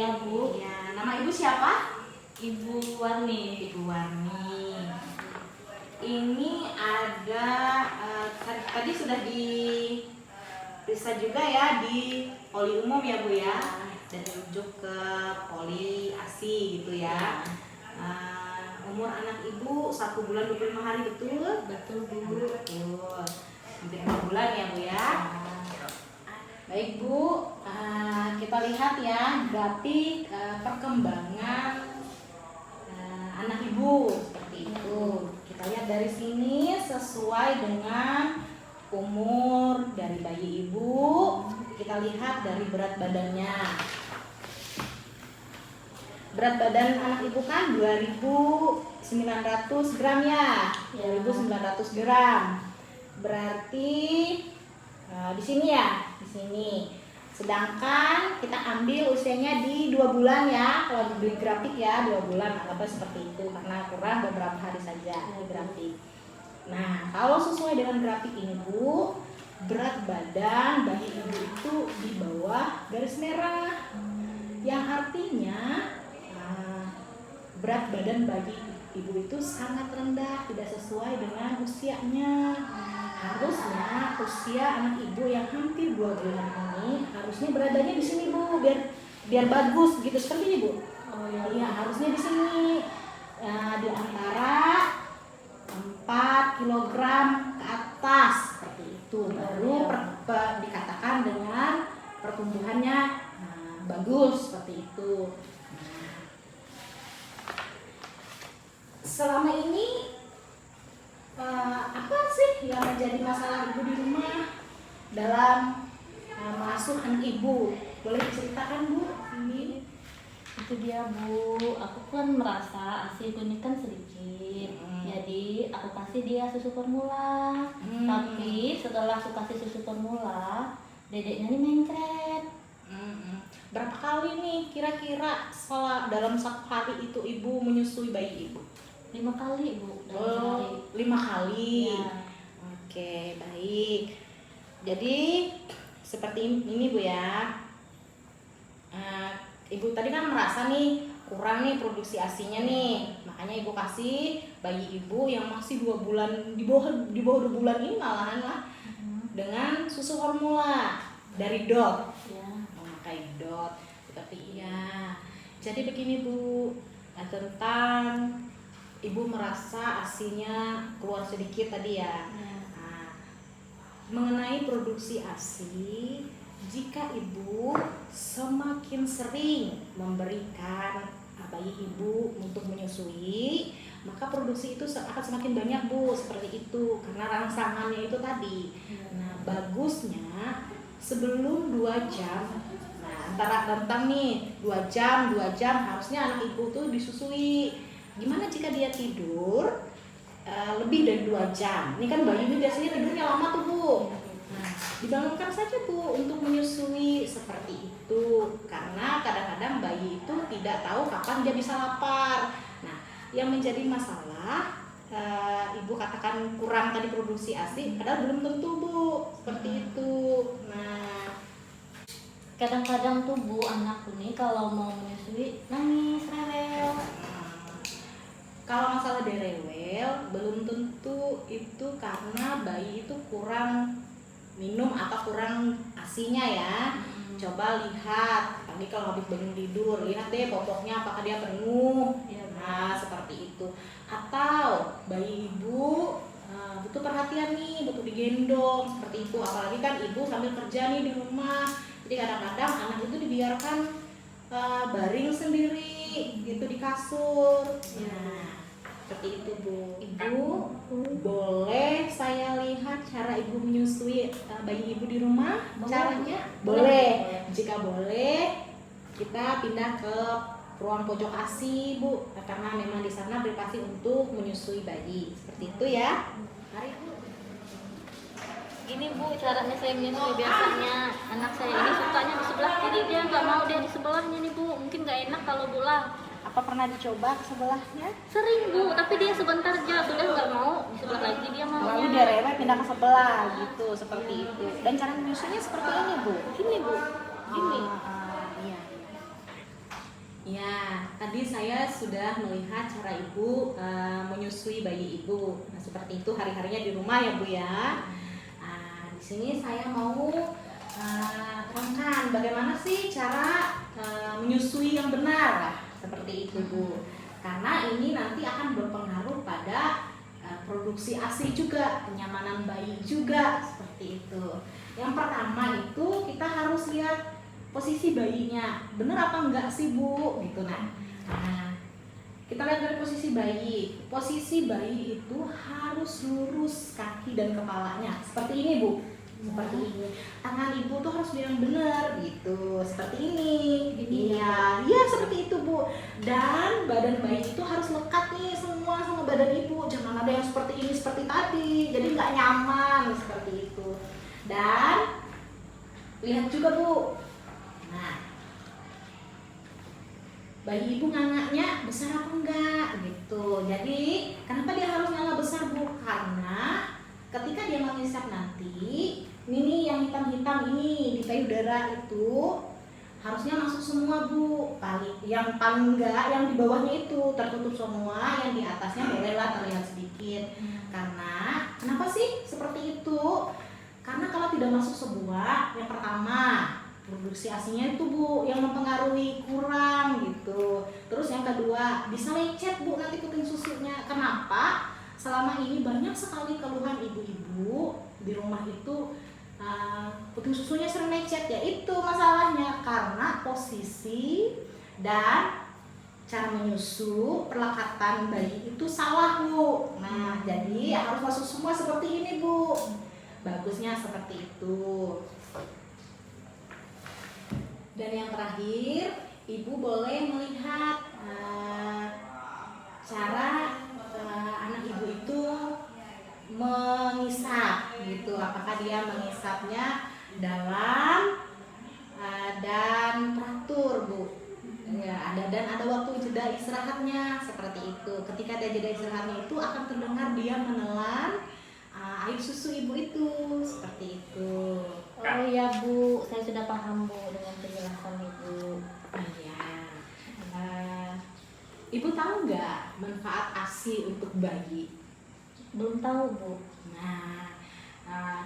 Iya Bu. Ya, nama ibu siapa? Ibu Warni. Ibu Warni. Ini ada tadi sudah diperiksa juga ya di poli umum ya Bu ya, dan dirujuk ke poli ASI gitu ya. Umur anak ibu 1 bulan 25 hari betul? Betul Bu. Betul. Hampir 2 bulan ya Bu ya. Baik Bu, kita lihat ya grafik perkembangan anak ibu seperti itu. Kita lihat dari sini sesuai dengan umur dari bayi ibu. Kita lihat dari berat badannya. Berat badan anak ibu kan 2.900 gram ya, 2.900 gram. Berarti di sini ya, di sini. Sedangkan kita ambil usianya di 2 bulan ya, kalau di grafik ya 2 bulan, anggapnya seperti itu karena kurang beberapa hari saja di grafik. Nah, kalau sesuai dengan grafik ini Bu, berat badan bayi ibu itu di bawah garis merah, yang artinya berat badan bagi ibu itu sangat rendah, tidak sesuai dengan usianya. Harusnya usia anak ibu yang hampir 2 bulan ini harusnya beradanya di sini Bu, biar bagus gitu, seperti ini Bu. Iya, harusnya di sini di antara 4 kg ke atas seperti itu, baru dikatakan dengan pertumbuhannya bagus seperti itu. Selama ini apa sih yang menjadi masalah ibu di rumah dalam mengasuh anak ibu? Boleh diceritakan Bu? Ini Itu dia Bu, aku kan merasa ASI ini kan sedikit, jadi aku kasih dia susu formula. Tapi setelah aku kasih susu formula, dedeknya ini mencret. Berapa kali nih kira-kira dalam 1 hari itu ibu menyusui bayi ibu? 5 kali Bu dalam sehari. 5 kali. Ya. Oke, baik. Jadi seperti ini Bu ya. Ibu tadi kan merasa nih kurang nih produksi ASI-nya nih, makanya ibu kasih bayi ibu yang masih 2 bulan, di bawah 2 bulan ini malahan lah, dengan susu formula dari DOT. Ya. Memakai DOT seperti iya. Jadi begini Bu, tentang ibu merasa ASI-nya keluar sedikit tadi ya. Mengenai produksi ASI, jika ibu semakin sering memberikan bayi ibu untuk menyusui, maka produksi itu akan semakin banyak Bu, seperti itu, karena rangsangannya itu tadi. Nah, bagusnya sebelum 2 jam, antara rentang nih 2 jam harusnya anak ibu tuh disusui. Gimana jika dia tidur lebih dari 2 jam? Ini kan bayi ini biasanya tidurnya lama tuh Bu. Nah, dibangunkan saja Bu untuk menyusui seperti itu, karena kadang-kadang bayi itu tidak tahu kapan dia bisa lapar. Nah, yang menjadi masalah ibu katakan kurang tadi produksi ASI, padahal belum tentu Bu seperti itu. Nah, Kadang-kadang tuh Bu, anakku nih kalau mau menyusui nangis, rewel. Kalau masalah derewel, belum tentu itu karena bayi itu kurang minum atau kurang ASI-nya ya. Coba lihat, pagi kalau habis bangun tidur, lihat deh popoknya apakah dia penuh. Nah, seperti itu. Atau bayi ibu butuh perhatian nih, butuh digendong, seperti itu. Apalagi kan ibu sambil kerja nih di rumah. Jadi kadang-kadang anak itu dibiarkan baring sendiri gitu di kasur. Nah, seperti itu Bu. Ibu boleh saya lihat cara ibu menyusui bayi ibu di rumah? Caranya? Boleh. Jika boleh, kita pindah ke ruang pojok ASI Bu, karena memang di sana privasi untuk menyusui bayi. Seperti itu ya. Mari Bu. Ini Bu, caranya saya menyusui. Biasanya anak saya ini sukanya di sebelah kiri, dia nggak mau dia di sebelahnya nih Bu. Mungkin nggak enak kalau pulang. Apa pernah dicoba ke sebelahnya? Sering Bu, tapi dia sebentar aja sudah nggak mau, di sebelah lagi dia mau. Lalu dia rewel pindah ke sebelah gitu, seperti itu. Dan cara menyusunya seperti ini Bu. Gini Bu, gini. Iya. Ya, tadi saya sudah melihat cara ibu menyusui bayi ibu. Nah, seperti itu hari-harinya di rumah ya bu ya. Nah, di sini saya mau terangkan bagaimana sih cara menyusui yang benar. Nah, seperti itu bu. Karena ini nanti akan berpengaruh pada produksi ASI juga, kenyamanan bayi juga, seperti itu. Yang pertama itu kita harus lihat posisi bayinya, bener apa enggak sih bu, gitu. Nah, kita lihat dari posisi bayi. Posisi bayi itu harus lurus kaki dan kepalanya, seperti ini bu, seperti ini. Tangan ibu tuh harus yang benar, gitu, seperti ini. Iya, seperti itu bu. Dan badan bayi itu harus lekat nih semua sama badan ibu. Jangan ada yang seperti ini, seperti tadi. Jadi nggak nyaman, seperti itu. Dan lihat juga bu. Nah, bayi ibu ngangaknya besar apa enggak gitu. Jadi kenapa dia harus nganga besar bu? Karena ketika dia mengisap nanti, ini yang hitam-hitam ini di payudara itu harusnya masuk semua bu. Yang paling enggak, yang di bawahnya itu tertutup semua, yang di atasnya bolehlah terlihat sedikit. Karena kenapa sih seperti itu? Karena kalau tidak masuk sebuah, yang pertama produksi ASINya itu bu yang mempengaruhi kurang gitu. Terus yang kedua bisa lecet bu nanti puting susunya. Kenapa? Selama ini banyak sekali keluhan ibu-ibu di rumah itu puting susunya sering lecet. Ya itu masalahnya karena posisi dan cara menyusu perlekatan bayi itu salah bu. Nah jadi harus masuk semua seperti ini bu. Bagusnya seperti itu. Dan yang terakhir, ibu boleh melihat cara anak ibu itu mengisap gitu. Apakah dia mengisapnya dalam dan teratur bu. Ya, ada waktu jeda istirahatnya seperti itu. Ketika ada jeda istirahatnya itu akan terdengar dia menelan air susu ibu itu seperti itu. Oh iya bu, saya sudah paham bu dengan penjelasan ibu. Iya. Ibu tahu nggak manfaat ASI untuk bayi? Belum tahu bu. Nah,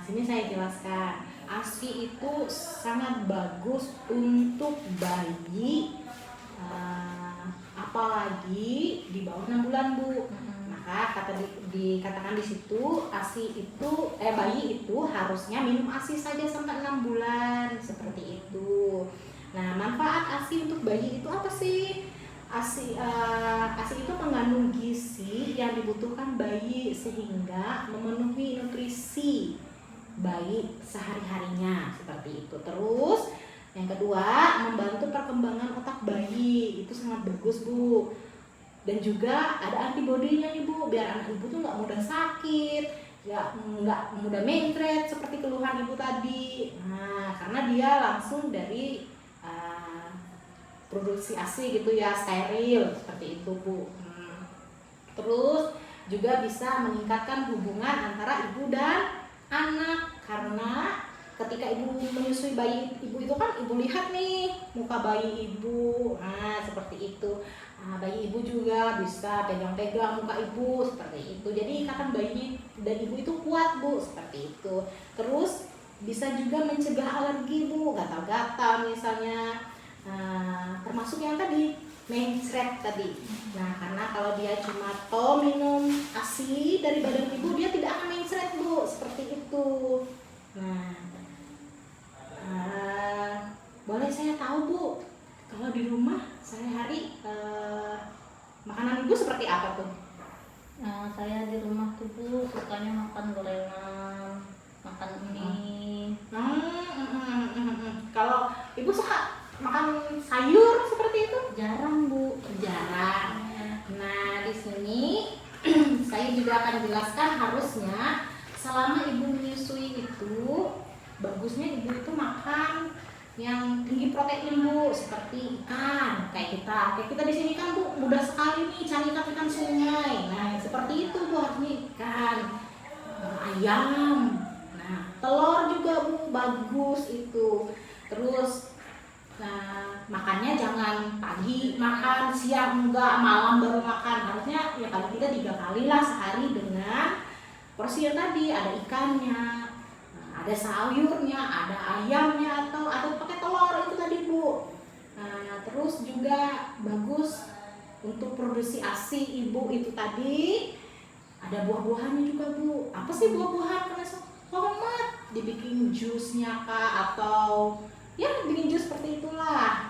sini saya jelaskan. ASI itu sangat bagus untuk bayi, apalagi di bawah 6 bulan bu. Maka dikatakan di situ ASI itu bayi itu harusnya minum ASI saja sampai 6 bulan seperti itu. Nah, manfaat ASI untuk bayi itu apa sih? ASI itu mengandung gizi yang dibutuhkan bayi sehingga memenuhi nutrisi bayi sehari-harinya seperti itu. Terus yang kedua, membantu perkembangan otak bayi, itu sangat bagus bu. Dan juga ada antibodinya nih bu, biar anak ibu tuh nggak mudah sakit, nggak mudah mentret seperti keluhan ibu tadi. Nah, karena dia langsung dari produksi ASI gitu ya, steril seperti itu bu. Terus juga bisa meningkatkan hubungan antara ibu dan anak, karena ketika ibu menyusui bayi ibu itu kan ibu lihat nih muka bayi ibu, nah seperti itu. Bayi ibu juga bisa pegang-pegang muka ibu seperti itu. Jadi ikatan bayi dan ibu itu kuat bu, seperti itu. Terus bisa juga mencegah alergi bu, gatal-gatal misalnya, termasuk yang tadi mencret tadi. Nah karena kalau dia cuma minum ASI dari badan ibu, dia tidak akan mencret bu, seperti itu. Nah boleh saya tahu bu, kalau di rumah sehari-hari makanan ibu seperti apa tuh? Saya di rumah tuh bu sukanya makan gorengan, makan mie. Kalau ibu suka makan sayur seperti itu? Jarang bu. Jarang. Nah di sini saya juga akan jelaskan harusnya selama ibu menyusui itu bagusnya ibu itu makan yang tinggi protein bu, seperti ikan kayak kita di sini kan bu mudah sekali nih cari ikan sungai. Nah seperti itu bu, harusnya ikan, ayam, nah telur juga bu bagus itu. Terus makannya jangan pagi makan, siang enggak, malam baru makan. Harusnya ya paling tidak 3 kali lah sehari dengan porsi yang tadi, ada ikannya, ada sayurnya, ada ayamnya, atau pakai telur itu tadi Bu. Nah, terus juga bagus untuk produksi ASI ibu itu tadi, ada buah-buahannya juga Bu. Apa sih buah-buahan? Karena selamat dibikin jusnya kah, atau ya bikin jus seperti itulah.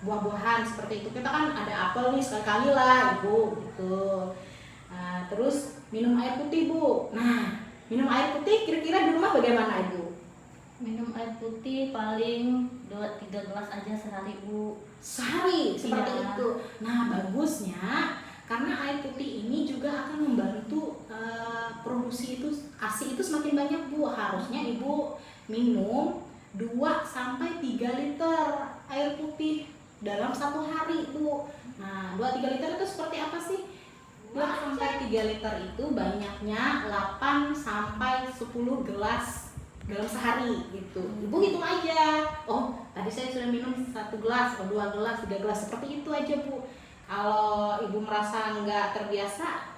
Buah-buahan seperti itu, kita kan ada apel nih sekali-kali lah ibu gitu. Nah, terus minum air putih Bu. Nah, minum air putih kira-kira di rumah bagaimana ibu? Minum air putih paling 2-3 gelas aja sehari Bu. Sehari seperti Iya. itu. Nah, bagusnya karena air putih ini juga akan membantu produksi itu ASI itu semakin banyak Bu. Harusnya ibu minum 2-3 liter air putih dalam 1 hari Bu. Nah, 2-3 liter itu seperti apa sih? 2-3 liter itu banyaknya 8-10 gelas dalam sehari gitu. Ibu hitung aja. Oh, tadi saya sudah minum 1 gelas, 2 gelas, 3 gelas, seperti itu aja Bu. Kalau ibu merasa nggak terbiasa,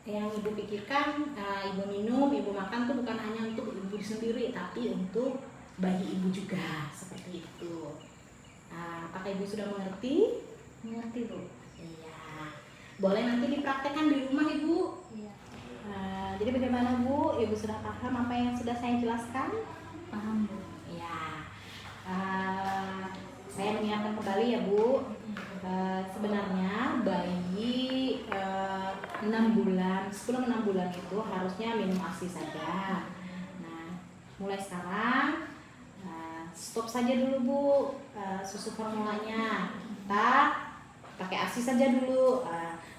yang ibu pikirkan, ibu minum, ibu makan tuh bukan hanya untuk ibu sendiri, tapi untuk bayi ibu juga, seperti itu. Apakah ibu sudah mengerti? Mengerti Bu? Iya. Boleh nanti dipraktekkan di rumah ibu. Iya. Jadi bagaimana Bu? Ibu sudah paham apa yang sudah saya jelaskan? Paham Bu? Ya. Saya mengingatkan kembali ya Bu. Sebenarnya bayi 6 bulan, sebelum 6 bulan itu harusnya minum ASI saja. Nah, mulai sekarang stop saja dulu Bu susu formulanya. Kita pakai ASI saja dulu.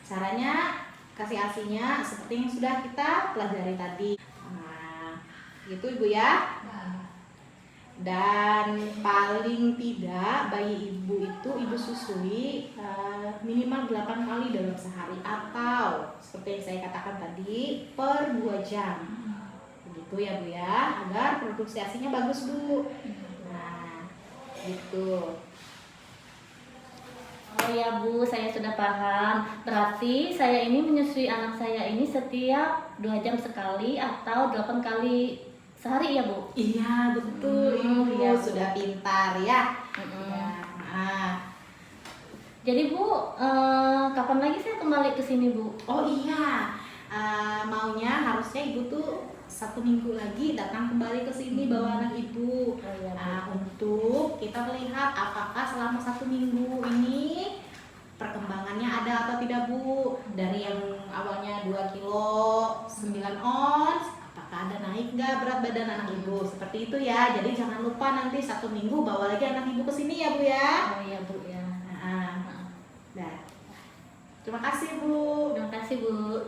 Caranya kasih ASINya seperti yang sudah kita pelajari tadi. Nah, gitu Ibu ya. Dan paling tidak bayi ibu itu ibu susui minimal 8 kali dalam sehari, atau seperti yang saya katakan tadi per 2 jam. Begitu ya Bu ya, agar produksi ASINya bagus Bu. Nah, gitu. Oh ya Bu, saya sudah paham. Berarti saya ini menyusui anak saya ini setiap 2 jam sekali atau 8 kali sehari ya Bu? Iya betul Ibu, iya, Bu. sudah pintar ya. Mm-mm. Ya, nah. Jadi Bu, kapan lagi saya kembali ke sini Bu? Oh iya, maunya harusnya Ibu tuh 1 minggu lagi datang kembali ke sini bawa anak Ibu. Oh iya Bu. Untuk kita melihat apakah selama 1 minggu ini perkembangannya ada atau tidak Bu. Dari yang awalnya 2 kilo 9 ons, apakah ada naik nggak berat badan anak Ibu, seperti itu ya. Jadi jangan lupa nanti 1 minggu bawa lagi anak Ibu ke sini ya Bu ya. Oh iya Bu ya. Nah, terima kasih Bu. Terima kasih Bu.